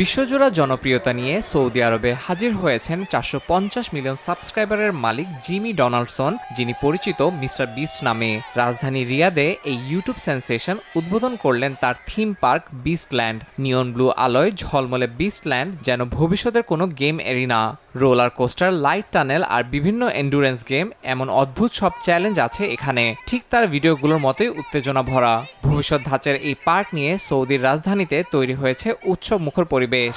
বিশ্বজোড়া জনপ্রিয়তা নিয়ে সৌদি আরবে হাজির হয়েছেন ৪৫০ মিলিয়ন সাবস্ক্রাইবারের মালিক জিমি ডোনাল্ডসন, যিনি পরিচিত মিস্টার বিস্ট নামে। রাজধানী রিয়াদে এই ইউটিউব সেন্সেশন উদ্বোধন করলেন তার theme park Beastland. Neon blue আলোয় ঝলমলে বিস্টল্যান্ড যেন ভবিষ্যতের কোনো game arena. Roller coaster, light tunnel আর বিভিন্ন এন্ডুরেন্স গেম, এমন অদ্ভুত সব চ্যালেঞ্জ আছে এখানে। ঠিক তার ভিডিওগুলোর মতোই উত্তেজনা ভরা। ভবিষ্যৎ ধাঁচের এই পার্ক নিয়ে সৌদির রাজধানীতে তৈরি হয়েছে উৎসব মুখর পরিবেশ।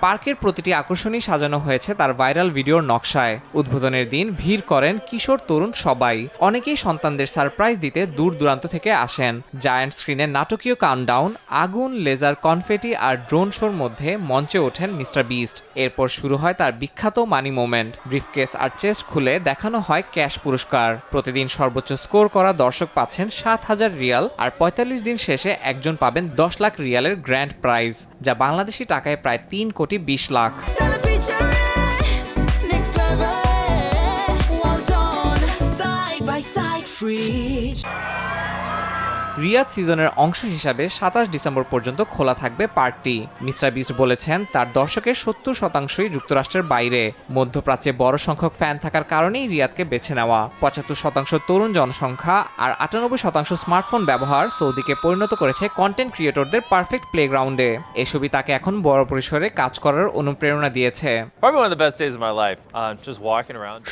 পার্কের প্রতিটি আকর্ষণই সাজানো হয়েছে তার ভাইরাল ভিডিওর নকশায়। উদ্বোধনের দিন ভিড় করেন কিশোর তরুণ সবাই। অনেকেই সন্তানদের সারপ্রাইজ দিতে দূর দূরান্ত থেকে আসেন। জায়ান্ট স্ক্রিনে নাটকীয় কাউন্টডাউন, আগুন, লেজার, কনফেটি আর ড্রোন শোর মধ্যে মঞ্চে ওঠেন মিস্টার বিস্ট। এরপর শুরু হয় তার বিখ্যাত মানি মোমেন্ট। ব্রিফকেস আর চেস্ট খুলে দেখানো হয় ক্যাশ পুরস্কার। প্রতিদিন সর্বোচ্চ স্কোর করা দর্শক পাচ্ছেন ৭,০০০ রিয়াল, আর ৪৫ দিন শেষে একজন পাবেন ১০ লাখ রিয়ালের গ্র্যান্ড প্রাইজ, যা বাংলাদেশি টাকায় প্রায় ৩,২০ লাখ। রিয়াদ সিজনের অংশ হিসাবে ২৭ ডিসেম্বর পর্যন্ত খোলা থাকবে পার্কটি। মিস্টার বিস্ট বলেছেন তার দর্শকের ৭০% যুক্তরাষ্ট্রের বাইরে। মধ্যপ্রাচ্যে বড় সংখ্যক ফ্যান থাকার কারণেই রিয়াদকে বেছে নেওয়া। ৭৫% তরুণ জনসংখ্যা আর ৯৮% স্মার্টফোন ব্যবহার সৌদিকে পরিণত করেছে কন্টেন্ট ক্রিয়েটরদের পারফেক্ট প্লেগ্রাউন্ডে। এসবই তাকে এখন বড় পরিসরে কাজ করার অনুপ্রেরণা দিয়েছে।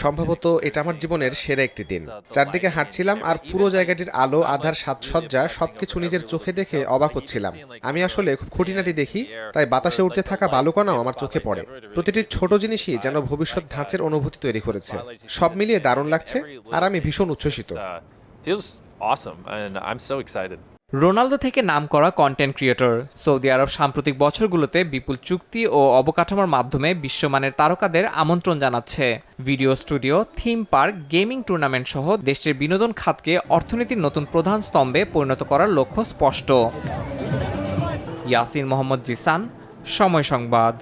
সম্ভবত এটা আমার জীবনের সেরা একটি দিন। চারদিকে হাঁটছিলাম আর পুরো জায়গাটির আলো, আধার, সাজসজ্জা সবকিছু নিজের চোখে দেখে অবাক হচ্ছিলাম। আমি আসলে খুব খুঁটিনাটি দেখি, তাই বাতাসে উঠতে থাকা বালুকণাও আমার চোখে পড়ে। প্রতিটি ছোট জিনিসই যেন ভবিষ্যৎ ধাঁচের অনুভূতি তৈরি করেছে। সব মিলিয়ে দারুণ লাগছে আর আমি ভীষণ উচ্ছ্বসিত। রোনালদো থেকে নাম করা কন্টেন্ট ক্রিয়েটর, সৌদি আরব সাম্প্রতিক বছরগুলোতে বিপুল চুক্তি ও অবকাঠামোর মাধ্যমে বিশ্বমানের তারকাদের আমন্ত্রণ জানাচ্ছে। Video studio, theme park, gaming tournament সহ দেশটির বিনোদন খাতকে অর্থনীতির নতুন প্রধান স্তম্ভে পরিণত করার লক্ষ্য স্পষ্ট। ইয়াসিন মোহাম্মদ জিসান, সময় সংবাদ।